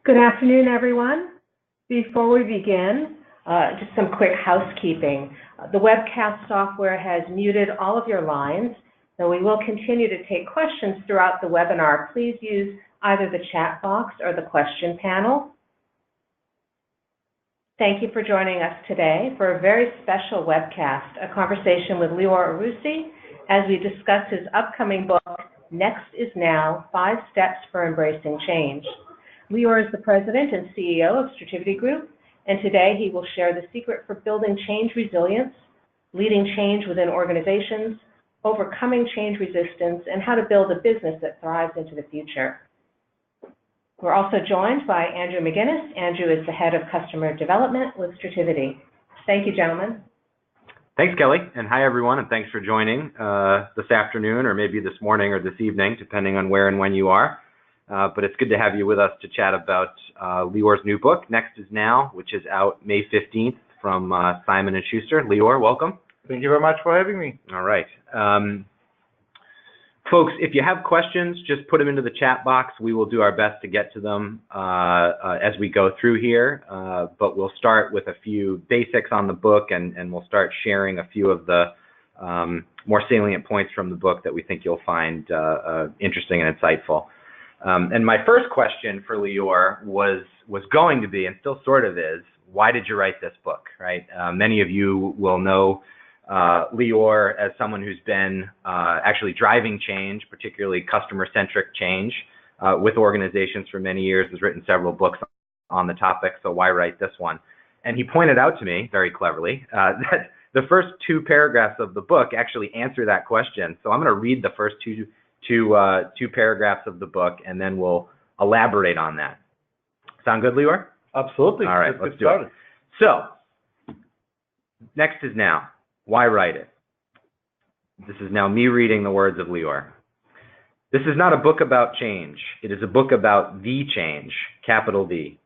Good afternoon, everyone. Before we begin, just some quick housekeeping. The webcast software has muted all of your lines, so we will continue to take questions throughout the webinar. Please use either the chat box or the question panel. Thank you for joining us today for a very special webcast, a conversation with Lior Arussy as we discuss his upcoming book, Next is Now, 5 Steps for Embracing Change. Lior is the president and CEO of Strativity Group, and today he will share the secret for building change resilience, leading change within organizations, overcoming change resistance, and how to build a business that thrives into the future. We're also joined by Andrew McGinnis. Andrew is the head of customer development with Strativity. Thank you, gentlemen. Thanks, Kelly, and hi, everyone, and thanks for joining this afternoon or maybe this morning or this evening, depending on where and when you are. But it's good to have you with us to chat about Lior's new book, Next is Now, which is out May 15th from Simon & Schuster. Lior, welcome. Thank you very much for having me. All right. Folks, if you have questions, just put them into the chat box. We will do our best to get to them as we go through here, but we'll start with a few basics on the book, and we'll start sharing a few of the more salient points from the book that we think you'll find interesting and insightful. And my first question for Lior was going to be, and still sort of is, why did you write this book, right? Many of you will know Lior as someone who's been actually driving change, particularly customer-centric change, with organizations for many years, has written several books on the topic, so why write this one? And he pointed out to me, very cleverly, that the first 2 paragraphs of the book actually answer that question. So I'm going to read the first two paragraphs of the book, and then we'll elaborate on that. Sound good, Lior? Absolutely. All right, let's do it. So, next is now. Why write it? This is now me reading the words of Lior. This is not a book about change. It is a book about the change, capital V.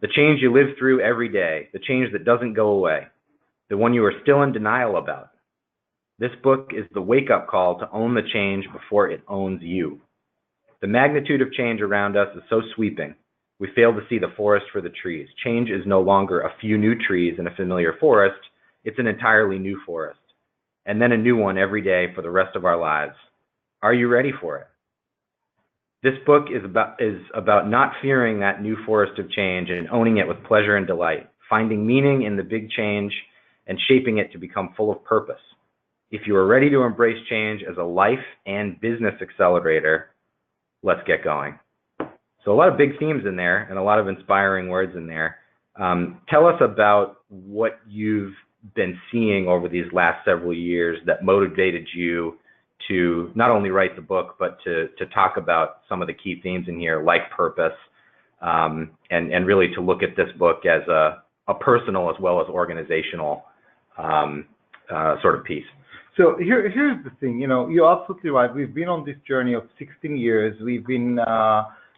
The change you live through every day, the change that doesn't go away, the one you are still in denial about. This book is the wake-up call to own the change before it owns you. The magnitude of change around us is so sweeping, we fail to see the forest for the trees. Change is no longer a few new trees in a familiar forest. It's an entirely new forest, and then a new one every day for the rest of our lives. Are you ready for it? This book is about not fearing that new forest of change and owning it with pleasure and delight, finding meaning in the big change and shaping it to become full of purpose. If you are ready to embrace change as a life and business accelerator, let's get going. So a lot of big themes in there and a lot of inspiring words in there. Tell us about what you've been seeing over these last several years that motivated you to not only write the book, but to talk about some of the key themes in here, like purpose, and really to look at this book as a personal as well as organizational sort of piece. So here's the thing, you're absolutely right. We've been on this journey of 16 years. We've been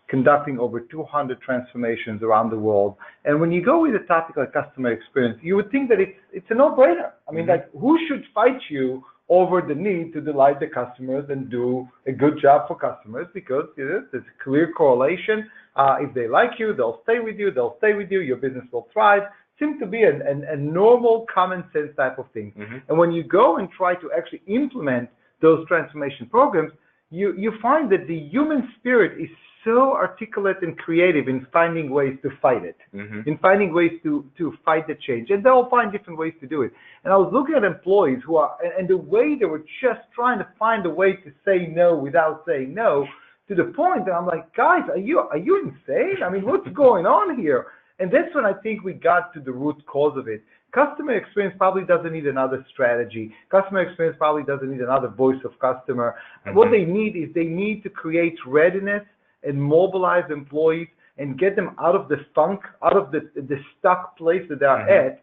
conducting over 200 transformations around the world. And when you go with a topic like customer experience, you would think that it's a no-brainer. I mean, like, who should fight you over the need to delight the customers and do a good job for customers? Because there's a clear correlation. If they like you, they'll stay with you. They'll stay with you. Your business will thrive. Seems to be a normal, common sense type of thing. And when you go and try to actually implement those transformation programs, you find that the human spirit is so articulate and creative in finding ways to fight it, in finding ways to fight the change. And they'll find different ways to do it. And I was looking at employees who are, and the way they were just trying to find a way to say no without saying no, to the point that I'm like, guys, are you insane? I mean, what's going on here? And that's when I think we got to the root cause of it. Customer experience probably doesn't need another strategy. Customer experience probably doesn't need another voice of customer. What they need is they need to create readiness and mobilize employees and get them out of the funk, out of the stuck place that they are at,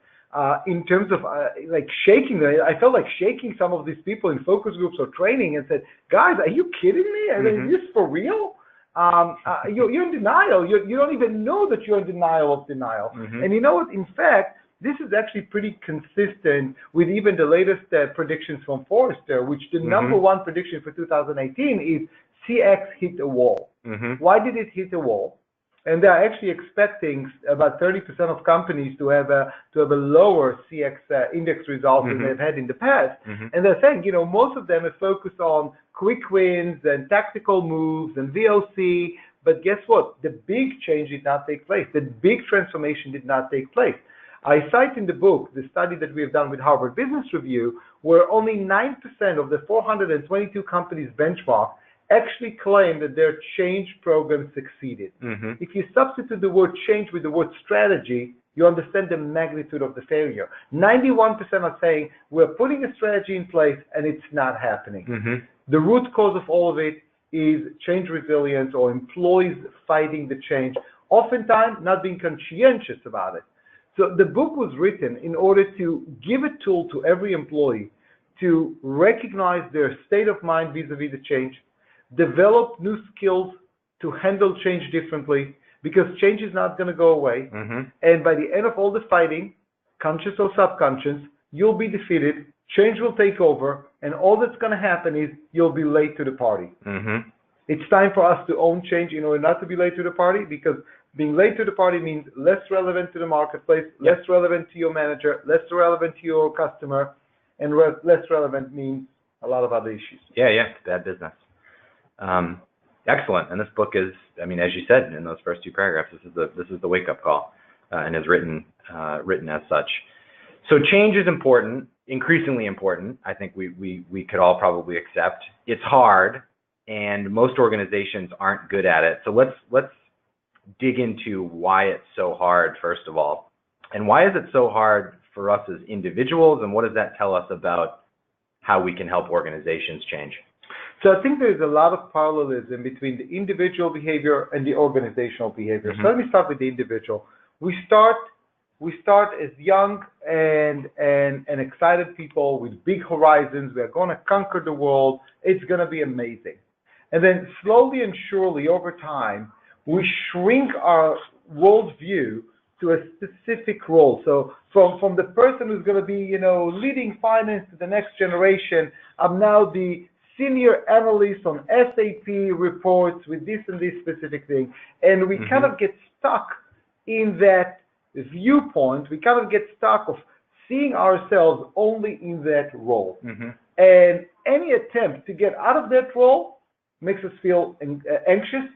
in terms of like shaking them. I felt like shaking some of these people in focus groups or training and said, guys, are you kidding me? I mean, is this for real? You're in denial. You don't even know that you're in denial of denial. And you know what? In fact, this is actually pretty consistent with even the latest predictions from Forrester, which the number one prediction for 2018 is CX hit a wall. Why did it hit a wall? And they're actually expecting about 30% of companies to have a lower CX index result than they've had in the past. And they're saying, most of them are focused on quick wins and tactical moves and VOC. But guess what? The big change did not take place. The big transformation did not take place. I cite in the book the study that we have done with Harvard Business Review, where only 9% of the 422 companies benchmarked actually claim that their change program succeeded. If you substitute the word change with the word strategy, you understand the magnitude of the failure. 91% are saying we're putting a strategy in place and it's not happening. The root cause of all of it is change resilience or employees fighting the change, oftentimes not being conscientious about it. So the book was written in order to give a tool to every employee to recognize their state of mind vis-a-vis the change, develop new skills to handle change differently, because change is not going to go away. And by the end of all the fighting, conscious or subconscious, you'll be defeated, change will take over, and all that's going to happen is you'll be late to the party. It's time for us to own change in order not to be late to the party, because being late to the party means less relevant to the marketplace, less relevant to your manager, less relevant to your customer, and less relevant means a lot of other issues. It's bad business. Excellent. And this book is, as you said in those first two paragraphs, this is the wake-up call, and is written as such. So change is important, increasingly important. I think we could all probably accept. It's hard, and most organizations aren't good at it. So let's dig into why it's so hard, first of all. And why is it so hard for us as individuals, and what does that tell us about how we can help organizations change? So I think there's a lot of parallelism between the individual behavior and the organizational behavior. So let me start with the individual. We start as young and excited people with big horizons. We're going to conquer the world. It's going to be amazing. And then slowly and surely over time, we shrink our worldview to a specific role. So from the person who's going to be, leading finance to the next generation, I'm now the senior analyst on SAP reports with this and this specific thing. And we kind of get stuck in that viewpoint. We kind of get stuck of seeing ourselves only in that role. And any attempt to get out of that role makes us feel anxious.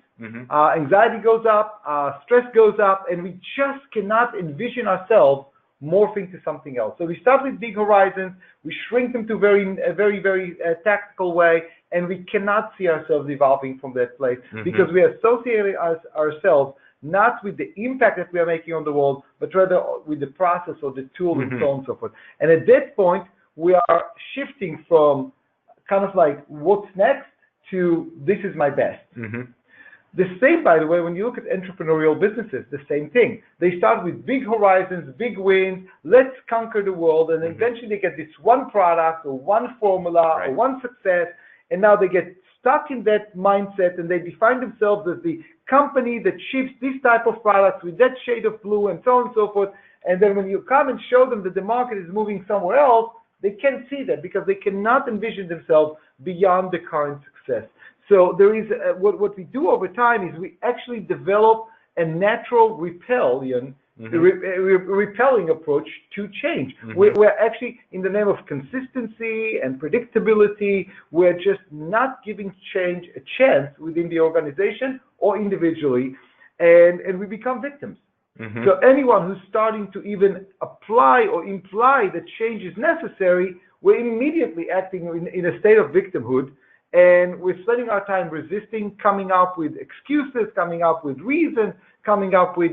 Anxiety goes up, stress goes up, and we just cannot envision ourselves morphing to something else. So we start with big horizons, we shrink them to a very tactical way, and we cannot see ourselves evolving from that place because we associate ourselves not with the impact that we are making on the world, but rather with the process or the tool and so on and so forth. And at that point, we are shifting from kind of like what's next to this is my best. The same, by the way, when you look at entrepreneurial businesses, the same thing. They start with big horizons, big wins, let's conquer the world, and eventually they get this one product or one formula or one success, and now they get stuck in that mindset and they define themselves as the company that ships this type of products with that shade of blue and so on and so forth. And then when you come and show them that the market is moving somewhere else, they can't see that because they cannot envision themselves beyond the current success. So there is what we do over time is we actually develop a natural repelling approach to change. We're actually, in the name of consistency and predictability, we're just not giving change a chance within the organization or individually, and we become victims. So anyone who's starting to even apply or imply that change is necessary, we're immediately acting in a state of victimhood. And we're spending our time resisting, coming up with excuses, coming up with reasons, coming up with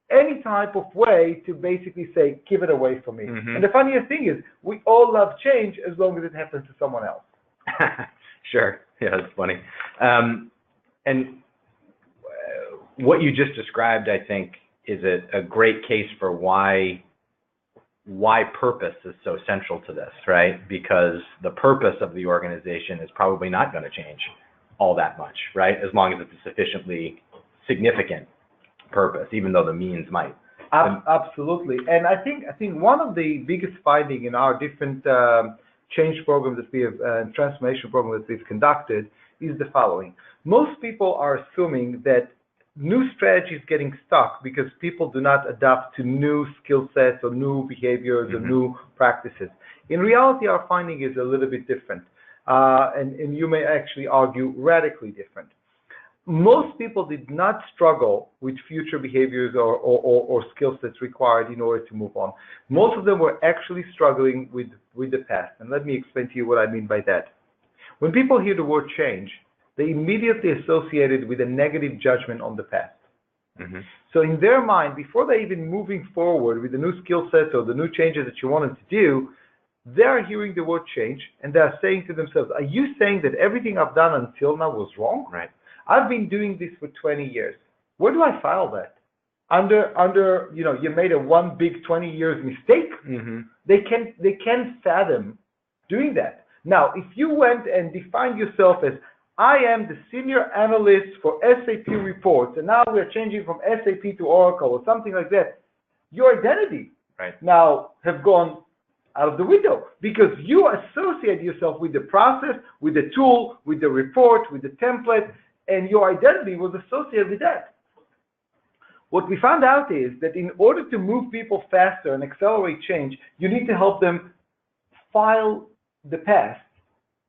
any type of way to basically say, give it away from me. And the funniest thing is, we all love change as long as it happens to someone else. Sure. Yeah, that's funny. And what you just described, I think, is a great case for why purpose is so central to this, right? Because the purpose of the organization is probably not going to change all that much, right? As long as it's a sufficiently significant purpose, even though the means might. Absolutely. And I think one of the biggest findings in our different change program that we have, transformation program that we've conducted is the following. Most people are assuming that new strategy is getting stuck because people do not adapt to new skill sets or new behaviors or new practices. In reality, our finding is a little bit different, and you may actually argue radically different. Most people did not struggle with future behaviors or skill sets required in order to move on. Most of them were actually struggling with the past. And let me explain to you what I mean by that. When people hear the word change, they immediately associate it with a negative judgment on the past. So in their mind, before they even moving forward with the new skill sets or the new changes that you wanted to do, they're hearing the word change and they're saying to themselves, are you saying that everything I've done until now was wrong? Right. I've been doing this for 20 years. Where do I file that? Under you made a one big 20 years mistake. They can't fathom doing that. Now, if you went and defined yourself as I am the senior analyst for SAP reports, and now we're changing from SAP to Oracle or something like that, your identity now have gone out of the window because you associate yourself with the process, with the tool, with the report, with the template, and your identity was associated with that. What we found out is that in order to move people faster and accelerate change, you need to help them file the past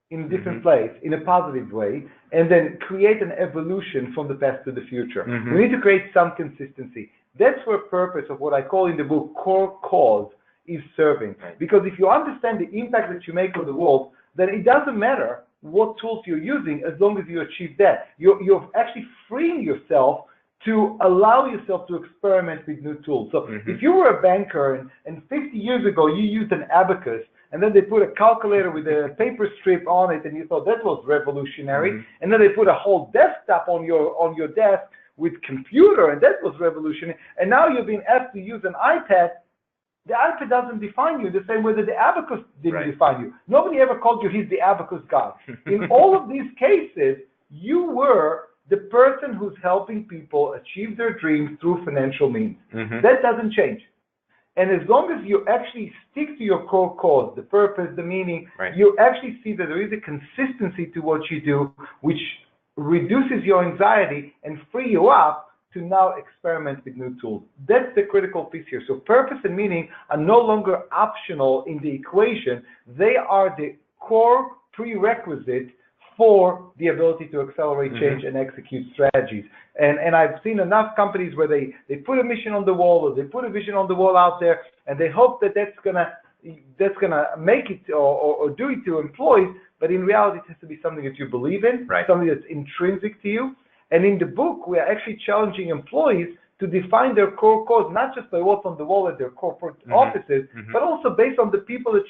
in a different place, in a positive way, and then create an evolution from the past to the future. We need to create some consistency. That's where purpose of what I call in the book core cause is serving. Because if you understand the impact that you make on the world, then it doesn't matter what tools you're using as long as you achieve that. You're actually freeing yourself to allow yourself to experiment with new tools. So if you were a banker and 50 years ago you used an abacus and then they put a calculator with a paper strip on it and you thought that was revolutionary, and then they put a whole desktop on your desk with computer and that was revolutionary, and now you're being asked to use an iPad, the iPad doesn't define you the same way that the abacus didn't define you. Nobody ever called you, he's the abacus god. In all of these cases, you were the person who's helping people achieve their dreams through financial means. That doesn't change. And as long as you actually stick to your core cause, the purpose, the meaning, you actually see that there is a consistency to what you do, which reduces your anxiety and free you up to now experiment with new tools. That's the critical piece here. So purpose and meaning are no longer optional in the equation. They are the core prerequisite for the ability to accelerate change and execute strategies. And I've seen enough companies where they put a mission on the wall or they put a vision on the wall out there and they hope that that's gonna make it or do it to employees, but in reality it has to be something that you believe in, something that's intrinsic to you. And in the book, we are actually challenging employees to define their core cause, not just by what's on the wall at their corporate offices, but also based on the people that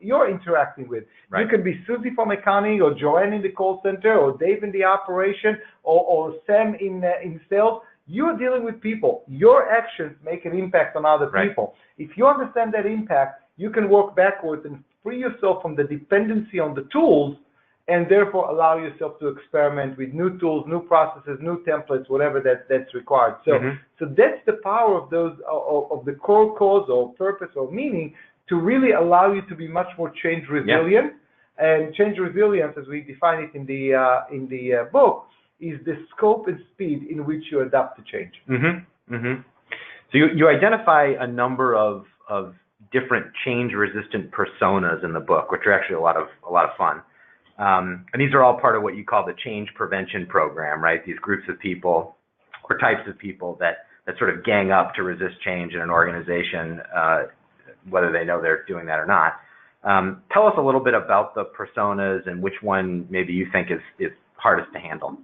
you're interacting with. You can be Susie from accounting, or Joanne in the call center, or Dave in the operation, or Sam in sales. You're dealing with people. Your actions make an impact on other people. If you understand that impact, you can work backwards and free yourself from the dependency on the tools, and therefore allow yourself to experiment with new tools, new processes, new templates, whatever that's required. So, so that's the power of those of the core cause or purpose or meaning to really allow you to be much more change resilient. And change resilience, as we define it in the book, is the scope and speed in which you adapt to change. So you identify a number of different change-resistant personas in the book, which are actually a lot of fun. And these are all part of what you call the change prevention program, right? These groups of people or types of people that sort of gang up to resist change in an organization, whether they know they're doing that or not. Tell us a little bit about the personas and which one maybe you think is hardest to handle.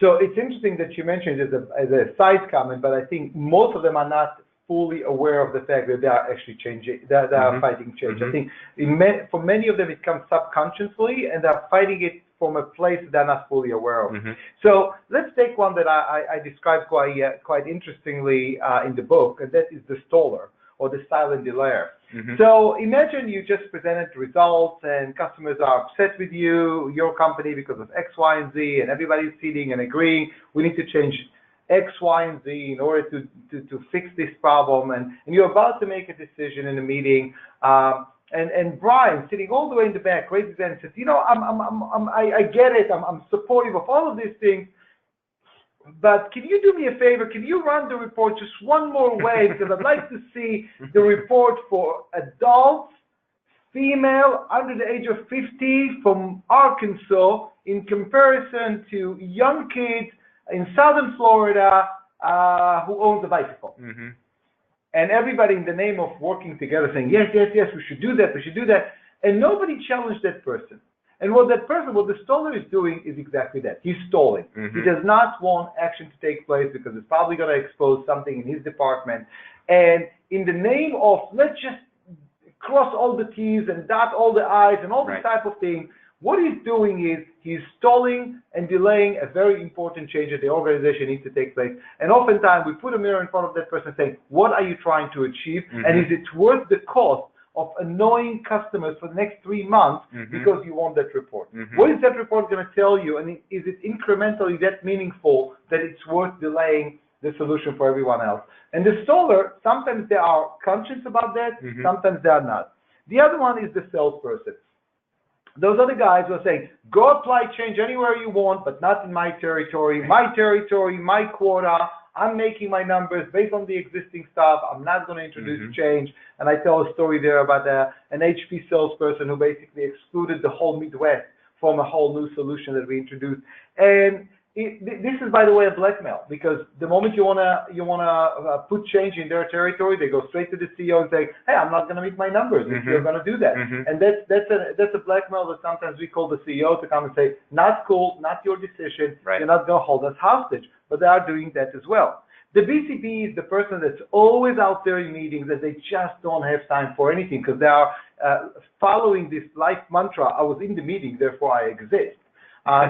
So it's interesting that you mentioned it as a side comment, but I think most of them are not fully aware of the fact that they are actually changing, that they are fighting change. I think for many of them it comes subconsciously, and they're fighting it from a place that they're not fully aware of. So let's take one that I described quite interestingly in the book, and that is the staller or the silent delayer. So imagine you just presented results and customers are upset with you, your company, because of X, Y, and Z, and everybody's sitting and agreeing, we need to change X, Y, and Z in order to fix this problem, and you're about to make a decision in a meeting, And Brian, sitting all the way in the back, raises his hand and says, I get it. I'm supportive of all of these things. But can you do me a favor? Can you run the report just one more way? Because I'd like to see the report for adults, female, under the age of 50 from Arkansas in comparison to young kids in southern Florida who owns a bicycle. Mm-hmm. And everybody in the name of working together saying, yes, we should do that. And nobody challenged that person. And what the stoller is doing is exactly that. He's stalling. Mm-hmm. He does not want action to take place because it's probably going to expose something in his department. And in the name of, let's just cross all the T's and dot all the I's and all this type of thing, what he's doing is he's stalling and delaying a very important change that the organization needs to take place. And oftentimes we put a mirror in front of that person saying, what are you trying to achieve? Mm-hmm. And is it worth the cost of annoying customers for the next 3 months because you want that report? Mm-hmm. What is that report going to tell you? And is it incrementally that meaningful that it's worth delaying the solution for everyone else? And the staller, sometimes they are conscious about that, sometimes they are not. The other one is the salesperson. Those are the guys who are saying, go apply change anywhere you want, but not in my territory, my quota. I'm making my numbers based on the existing stuff. I'm not going to introduce change. And I tell a story there about an HP salesperson who basically excluded the whole Midwest from a whole new solution that we introduced. And this is, by the way, a blackmail, because the moment you wanna put change in their territory, they go straight to the CEO and say, hey, I'm not going to meet my numbers if you're going to do that. And that's a blackmail that sometimes we call the CEO to come and say, not cool, not your decision, you're not going to hold us hostage. But they are doing that as well. The BCP is the person that's always out there in meetings that they just don't have time for anything because they are following this life mantra, I was in the meeting, therefore I exist.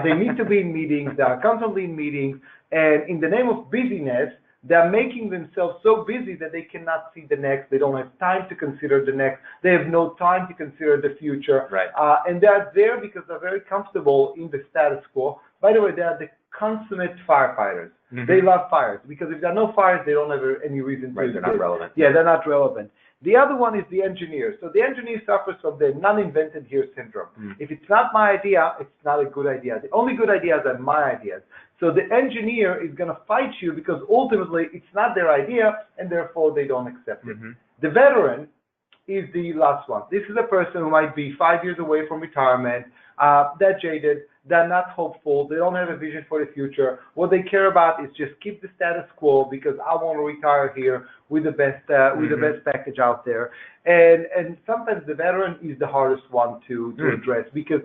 They need to be in meetings, they are constantly in meetings, and in the name of busyness, they're making themselves so busy that they cannot see the next, they don't have time to consider the next, they have no time to consider the future, and they are there because they're very comfortable in the status quo. By the way, they are the consummate firefighters. They love fires, because if there are no fires, they don't have any reason to exist. They're not relevant. Yeah, they're not relevant. The other one is the engineer. So the engineer suffers from the non-invented here syndrome. If it's not my idea, it's not a good idea. The only good ideas are my ideas. So the engineer is going to fight you because ultimately it's not their idea, and therefore they don't accept it. The veteran is the last one. This is a person who might be 5 years away from retirement. They're jaded. They're not hopeful. They don't have a vision for the future. What they care about is just keep the status quo because I want to retire here with the best package out there. And sometimes the veteran is the hardest one to address because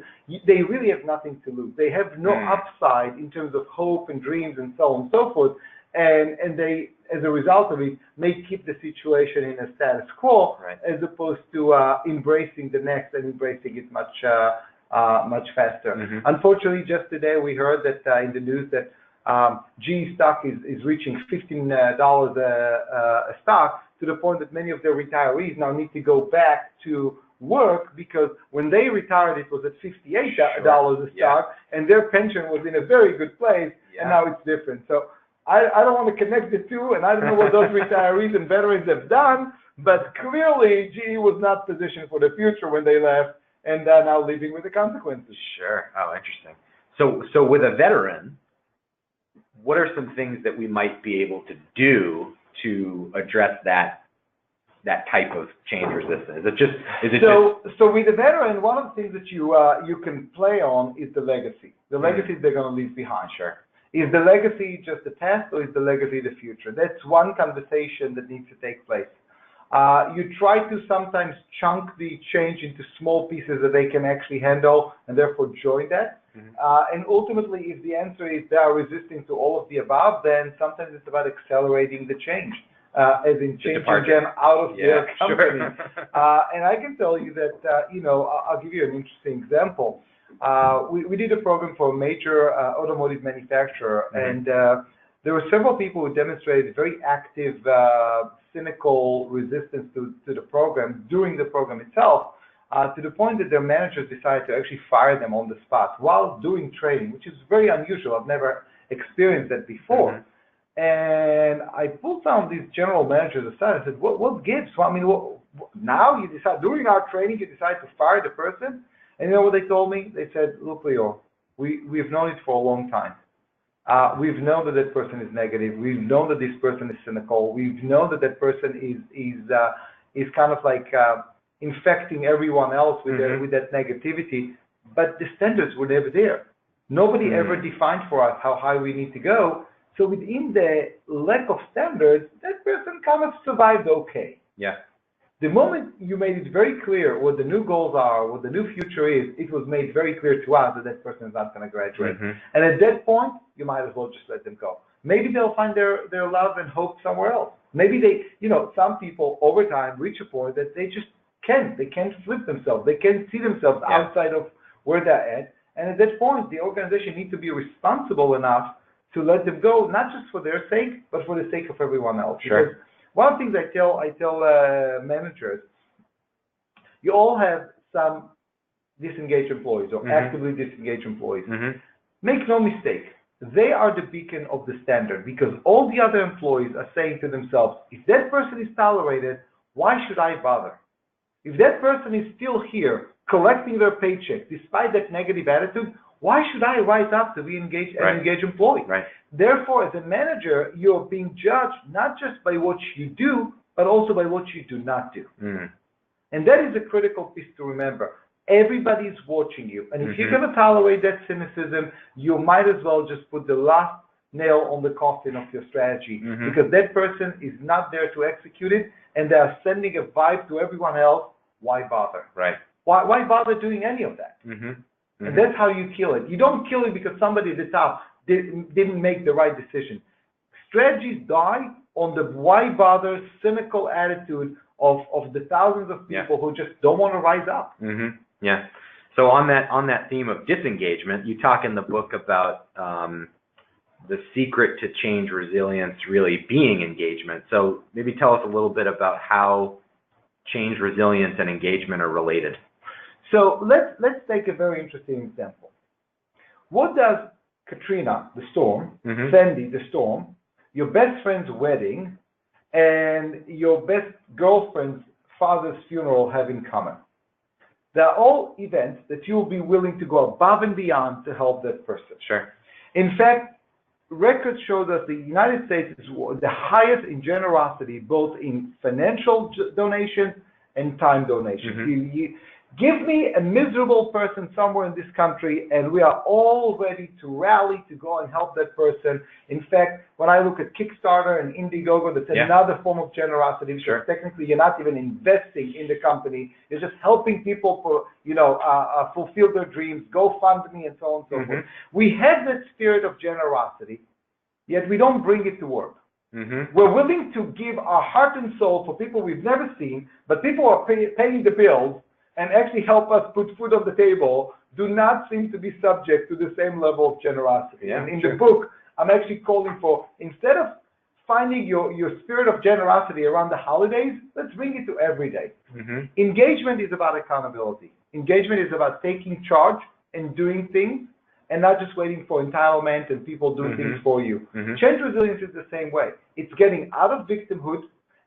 they really have nothing to lose. They have no upside in terms of hope and dreams and so on and so forth. And they, as a result of it, may keep the situation in a status quo as opposed to embracing the next and embracing it much faster. Unfortunately, just today we heard that in the news that GE stock is reaching $15 a stock, to the point that many of their retirees now need to go back to work because when they retired it was at $58 a stock, and their pension was in a very good place, and now it's different. So I don't want to connect the two, and I don't know what those retirees and veterans have done, but clearly GE was not positioned for the future when they left, and they're now living with the consequences. Sure. Oh, interesting. So with a veteran, what are some things that we might be able to do to address that type of change resistance? So with the veteran, one of the things that you can play on is the legacy. The legacy they're going to leave behind. Sure. Is the legacy just the past, or is the legacy the future? That's one conversation that needs to take place. You try to sometimes chunk the change into small pieces that they can actually handle and therefore join that. And ultimately, if the answer is they are resisting to all of the above, then sometimes it's about accelerating the change, as in changing them out of their company. And I can tell you that, I'll give you an interesting example. We did a program for a major automotive manufacturer, and there were several people who demonstrated very active, cynical resistance to the program during the program itself, to the point that their managers decided to actually fire them on the spot while doing training, which is very unusual. I've never experienced that before. And I pulled some of these general managers aside and said, what gives? Well, I mean, now you decide, during our training, you decide to fire the person? And you know what they told me? They said, look, Lior, we've known it for a long time. We've known that person is negative. We've known that this person is cynical. We've known that person is kind of like infecting everyone else with with that negativity. But the standards were never there. Nobody ever defined for us how high we need to go. So within the lack of standards, that person kind of survived okay. Yeah. The moment you made it very clear what the new goals are, what the new future is, it was made very clear to us that person is not going to graduate. And at that point, you might as well just let them go. Maybe they'll find their love and hope somewhere else. Maybe they, some people over time reach a point that they just can't. They can't flip themselves. They can't see themselves outside of where they're at. And at that point, the organization needs to be responsible enough to let them go, not just for their sake, but for the sake of everyone else. Sure. Because one of the things I tell managers, you all have some disengaged employees or actively disengaged employees. Make no mistake, they are the beacon of the standard, because all the other employees are saying to themselves, if that person is tolerated, why should I bother? If that person is still here collecting their paycheck despite that negative attitude, why should I rise up to be an engaged employee? Right. Therefore, as a manager, you're being judged not just by what you do, but also by what you do not do. And that is a critical piece to remember. Everybody's watching you. And if you're going to tolerate that cynicism, you might as well just put the last nail on the coffin of your strategy, because that person is not there to execute it, and they are sending a vibe to everyone else. Why bother? Right. Why bother doing any of that? And that's how you kill it. You don't kill it because somebody at the top didn't make the right decision. Strategies die on the why bother, cynical attitude of the thousands of people who just don't want to rise up. Yeah. So on that theme of disengagement, you talk in the book about the secret to change resilience really being engagement. So maybe tell us a little bit about how change resilience and engagement are related. So let's take a very interesting example. What does Katrina, the storm, Sandy, the storm, your best friend's wedding, and your best girlfriend's father's funeral have in common? They're all events that you'll be willing to go above and beyond to help that person. Sure. In fact, records show that the United States is the highest in generosity, both in financial donations and time donations. Give me a miserable person somewhere in this country, and we are all ready to rally to go and help that person. In fact, when I look at Kickstarter and Indiegogo, that's another form of generosity, because technically you're not even investing in the company. You're just helping people fulfill their dreams, GoFundMe, and so on and so forth. We have that spirit of generosity, yet we don't bring it to work. We're willing to give our heart and soul for people we've never seen, but people who are paying the bills and actually help us put food on the table do not seem to be subject to the same level of generosity. And in the book, I'm actually calling for, instead of finding your spirit of generosity around the holidays, let's bring it to every day. Engagement is about accountability. Engagement is about taking charge and doing things, and not just waiting for entitlement and people doing things for you. Change resilience is the same way. It's getting out of victimhood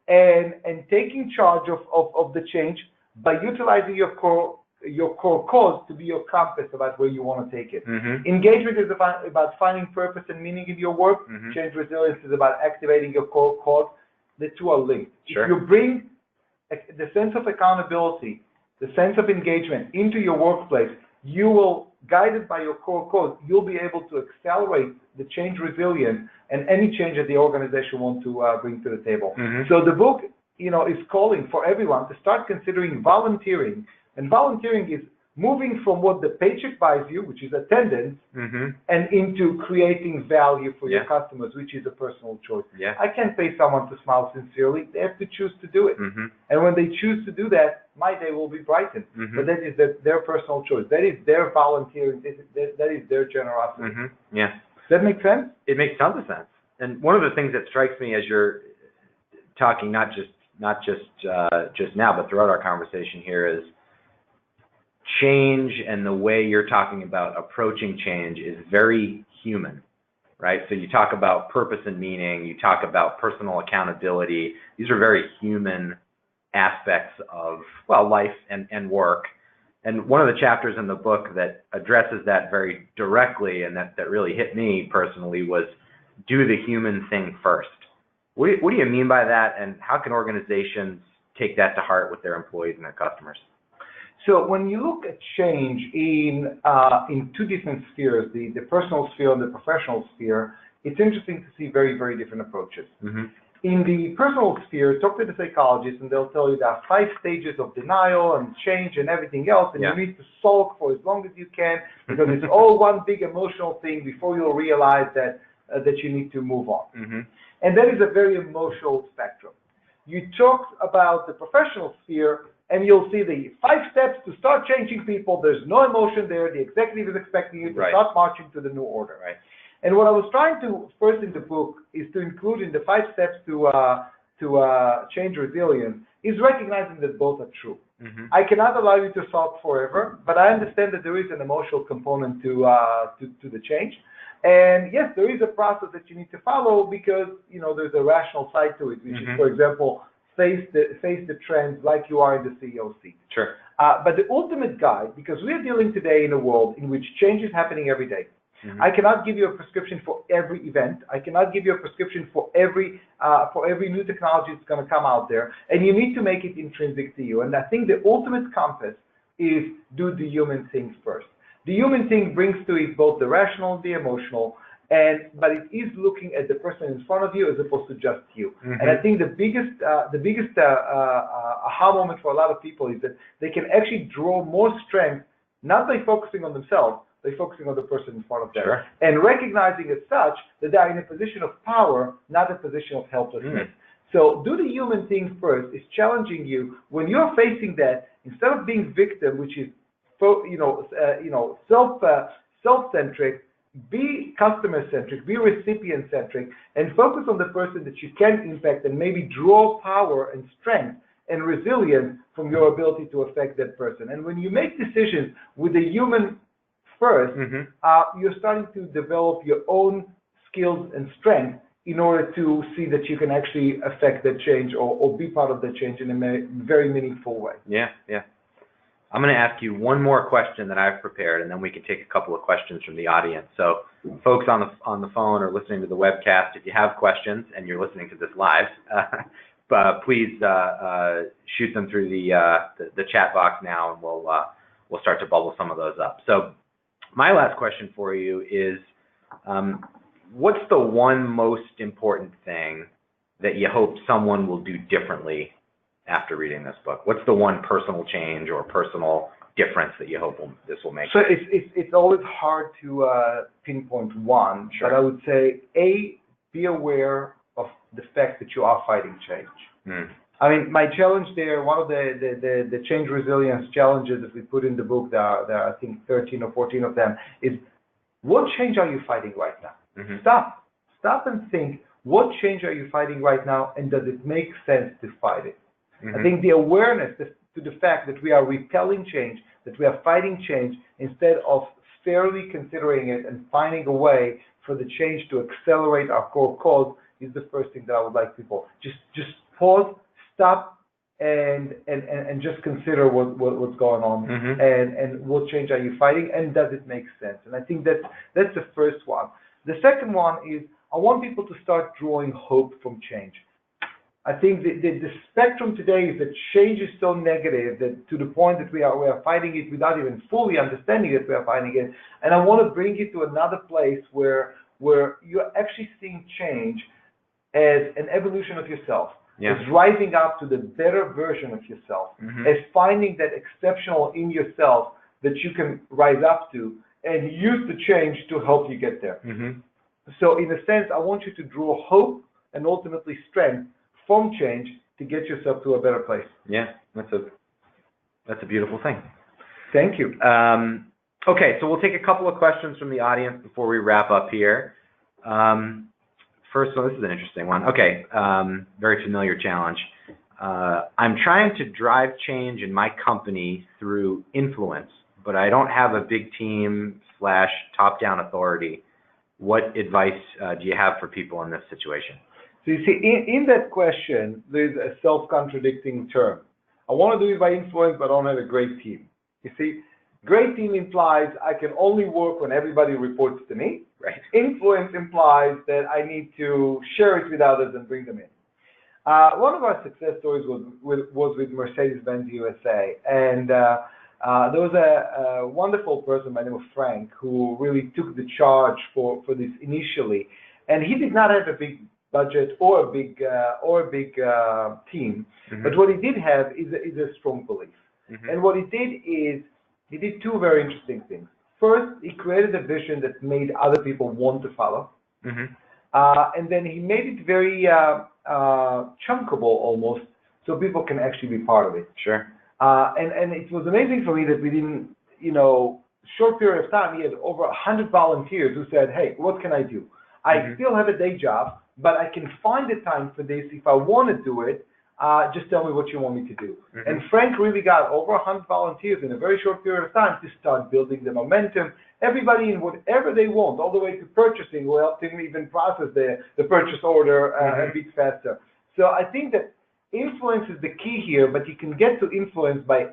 and taking charge of the change by utilizing your core cause to be your compass about where you want to take it. Engagement is about finding purpose and meaning in your work. Change resilience is about activating your core cause. The two are linked. Sure. If you bring the sense of accountability, the sense of engagement into your workplace, you will, guided by your core cause, you'll be able to accelerate the change resilience and any change that the organization wants to bring to the table. So the book, is calling for everyone to start considering volunteering. And volunteering is moving from what the paycheck buys you, which is attendance, and into creating value for your customers, which is a personal choice. I can't pay someone to smile sincerely. They have to choose to do it. And when they choose to do that, my day will be brightened. But that is their personal choice. That is their volunteering. That is their generosity. Yeah. Does that make sense? It makes tons of sense. And one of the things that strikes me as you're talking, not just now, but throughout our conversation here, is change, and the way you're talking about approaching change is very human, right? So you talk about purpose and meaning, you talk about personal accountability. These are very human aspects of, well, life and work. And one of the chapters in the book that addresses that very directly and that really hit me personally was do the human thing first. What do you mean by that, and how can organizations take that to heart with their employees and their customers? So when you look at change in two different spheres, the personal sphere and the professional sphere, it's interesting to see very, very different approaches. Mm-hmm. In the personal sphere, talk to the psychologists and they'll tell you there are 5 stages of denial and change and everything else, and you need to sulk for as long as you can because it's all one big emotional thing before you'll realize that you need to move on. Mm-hmm. And that is a very emotional spectrum. You talk about the professional sphere, and you'll see the 5 steps to start changing people. There's no emotion there. The executive is expecting you to start marching to the new order. Right. And what I was trying to first in the book is to include in the 5 steps to change resilience is recognizing that both are true. Mm-hmm. I cannot allow you to sulk forever, but I understand that there is an emotional component to the change. And yes, there is a process that you need to follow because there's a rational side to it, which is, for example, face the trends like you are in the CEO seat. Sure. But the ultimate guide, because we are dealing today in a world in which change is happening every day. Mm-hmm. I cannot give you a prescription for every event. I cannot give you a prescription for every new technology that's going to come out there, and you need to make it intrinsic to you. And I think the ultimate compass is do the human thing first. The human thing brings to it both the rational and the emotional, but it is looking at the person in front of you as opposed to just you. Mm-hmm. And I think the biggest aha moment for a lot of people is that they can actually draw more strength not by focusing on themselves, by focusing on the person in front of them, sure, and recognizing as such that they are in a position of power, not a position of helplessness. So do the human thing first is challenging you when you're facing that. Instead of being victim, which is self-centric, be customer-centric, be recipient-centric, and focus on the person that you can impact and maybe draw power and strength and resilience from your ability to affect that person. And when you make decisions with the human first, you're starting to develop your own skills and strength in order to see that you can actually affect that change or be part of that change in a very meaningful way. Yeah. I'm going to ask you one more question that I've prepared, and then we can take a couple of questions from the audience. So folks on the phone or listening to the webcast, if you have questions and you're listening to this live, please shoot them through the chat box now, and we'll start to bubble some of those up. So my last question for you is, what's the one most important thing that you hope someone will do differently after reading this book? What's the one personal change or personal difference that you hope this will make? So it's always hard to pinpoint one, sure, but I would say, be aware of the fact that you are fighting change. I mean, my challenge there, one of the change resilience challenges that we put in the book, there are I think 13 or 14 of them, is what change are you fighting right now? Stop and think, what change are you fighting right now, and does it make sense to fight it? I think the awareness to the fact that we are repelling change, that we are fighting change, instead of fairly considering it and finding a way for the change to accelerate our core cause, is the first thing that I would like people. Just pause, stop, and just consider what's going on, and what change are you fighting, and does it make sense? And I think that's the first one. The second one is, I want people to start drawing hope from change. I think the spectrum today is that change is so negative that to the point that we are fighting it without even fully understanding that we are fighting it. And I want to bring you to another place where you're actually seeing change as an evolution of yourself, as rising up to the better version of yourself, as finding that exceptional in yourself that you can rise up to and use the change to help you get there. So in a sense, I want you to draw hope and ultimately strength from change to get yourself to a better place. Yeah, that's a beautiful thing. Thank you. Okay, so we'll take a couple of questions from the audience before we wrap up here. First one, this is an interesting one. Okay, very familiar challenge. I'm trying to drive change in my company through influence, but I don't have a big team / top-down authority. What advice do you have for people in this situation? So you see, in that question, there's a self-contradicting term. I want to do it by influence, but I don't have a great team. You see, great team implies I can only work when everybody reports to me. Right. Influence implies that I need to share it with others and bring them in. One of our success stories was with Mercedes-Benz USA, and there was a wonderful person by the name of Frank who really took the charge for this initially, and he did not have a big budget or a big team, but what he did have is a strong belief. And what he did is he did two very interesting things. First, he created a vision that made other people want to follow, and then he made it very chunkable almost, so people can actually be part of it. Sure. And it was amazing for me that within, short period of time, he had over 100 volunteers who said, hey, what can I do? I still have a day job, but I can find the time for this. If I want to do it, just tell me what you want me to do. And Frank really got over 100 volunteers in a very short period of time to start building the momentum. Everybody in whatever they want, all the way to purchasing, will help them even process the purchase order a bit faster. So I think that influence is the key here, but you can get to influence by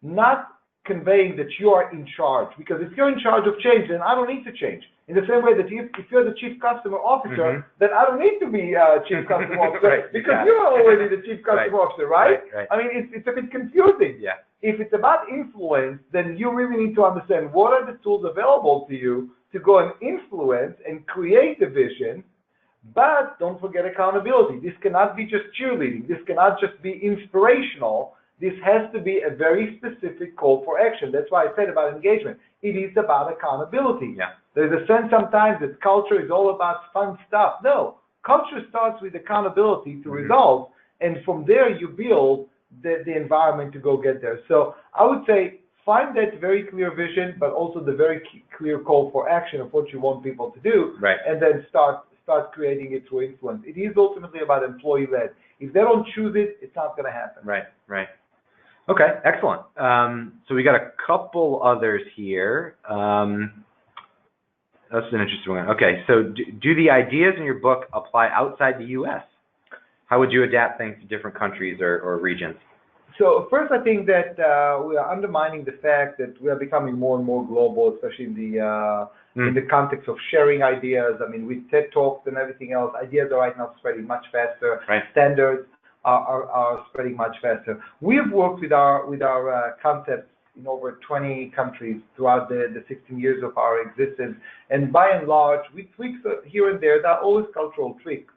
not conveying that you are in charge. Because if you're in charge of change, then I don't need to change. In the same way that if you're the chief customer officer, then I don't need to be chief customer officer because you're already the chief customer officer, right? I mean, it's a bit confusing. Yeah. If it's about influence, then you really need to understand what are the tools available to you to go and influence and create the vision. But don't forget accountability. This cannot be just cheerleading. This cannot just be inspirational. This has to be a very specific call for action. That's why I said about engagement. It is about accountability. Yeah. There's a sense sometimes that culture is all about fun stuff. No, culture starts with accountability to results, and from there you build the environment to go get there. So I would say find that very clear vision, but also the very clear call for action of what you want people to do, and then start creating it through influence. It is ultimately about employee-led. If they don't choose it, it's not going to happen. Right. Okay, excellent. So we got a couple others here. That's an interesting one. Okay, so do the ideas in your book apply outside the U.S.? How would you adapt things to different countries or regions? So first, I think that we are undermining the fact that we are becoming more and more global, especially in the context of sharing ideas. I mean, with TED Talks and everything else, ideas are right now spreading much faster. Standards are spreading much faster. We have worked with our concepts in over 20 countries throughout the 16 years of our existence, and by and large, with tweaks here and there, there are always cultural tweaks.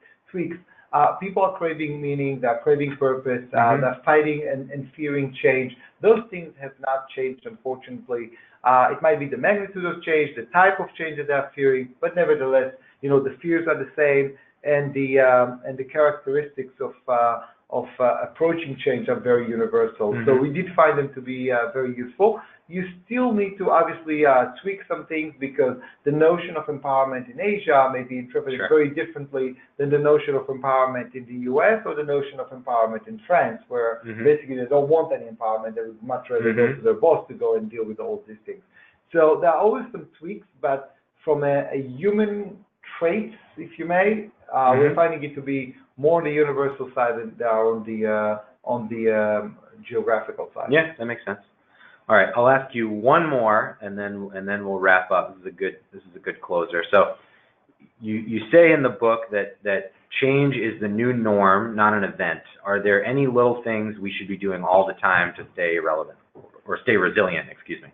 People are craving meaning, they're craving purpose, they're fighting and fearing change. Those things have not changed, unfortunately. It might be the magnitude of change, the type of change that they're fearing, but nevertheless, the fears are the same, and the characteristics of approaching change are very universal. So we did find them to be very useful. You still need to obviously tweak some things because the notion of empowerment in Asia may be interpreted very differently than the notion of empowerment in the US or the notion of empowerment in France, where basically they don't want any empowerment. They would much rather go to their boss to go and deal with all these things. So there are always some tweaks, but from a human trait, if you may, we're finding it to be more on the universal side than they are on the geographical side. Yeah, that makes sense. All right, I'll ask you one more, and then we'll wrap up. This is a good closer. So, you say in the book that change is the new norm, not an event. Are there any little things we should be doing all the time to stay relevant or stay resilient? Excuse me.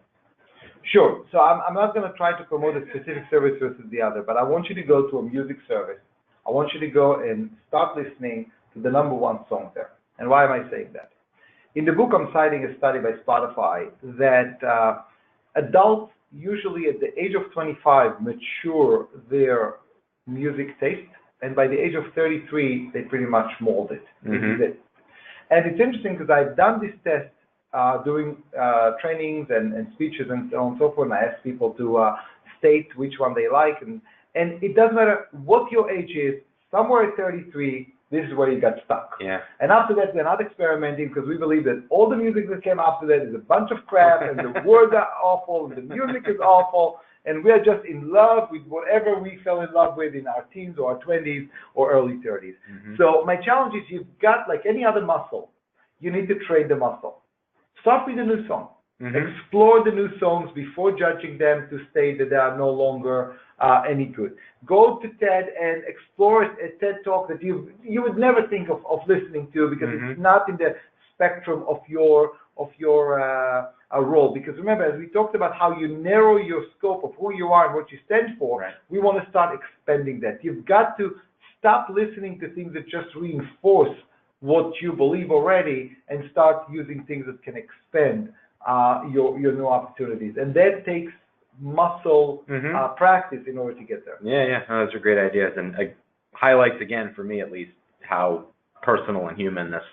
Sure. So I'm not going to try to promote a specific service versus the other, but I want you to go to a music service. I want you to go and start listening to the #1 song there. And why am I saying that? In the book, I'm citing a study by Spotify that adults usually at the age of 25 mature their music taste, and by the age of 33, they pretty much mold it. And it's interesting because I've done this test doing trainings and speeches and so on and so forth, and I ask people to state which one they like, and it doesn't matter what your age is, somewhere at 33, this is where you got stuck. And after that, we're not experimenting because we believe that all the music that came after that is a bunch of crap and the words are awful and the music is awful. and we are just in love with whatever we fell in love with in our teens or our 20s or early 30s. So my challenge is, you've got, like any other muscle, you need to train the muscle. Start with a new song. Explore the new songs before judging them to state that they are no longer any good. Go to TED and explore a TED Talk that you would never think of listening to, because it's not in the spectrum of your role. Because remember, as we talked about how you narrow your scope of who you are and what you stand for, we want to start expanding that. You've got to stop listening to things that just reinforce what you believe already, and start using things that can expand your new opportunities. And that takes muscle practice in order to get there. Yeah, no, those are great ideas, and highlights again, for me at least, how personal and human this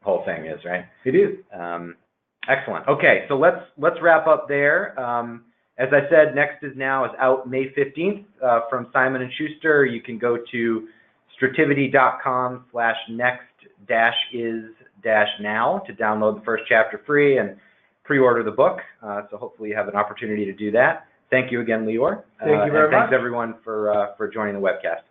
whole thing is, right? It is. Excellent. Okay, so let's wrap up there. As I said, Next Is Now is out May 15th from Simon & Schuster. You can go to strativity.com/next-is-now to download the first chapter free and pre-order the book. So hopefully you have an opportunity to do that. Thank you again, Lior. Thank you very much. Thanks everyone for joining the webcast.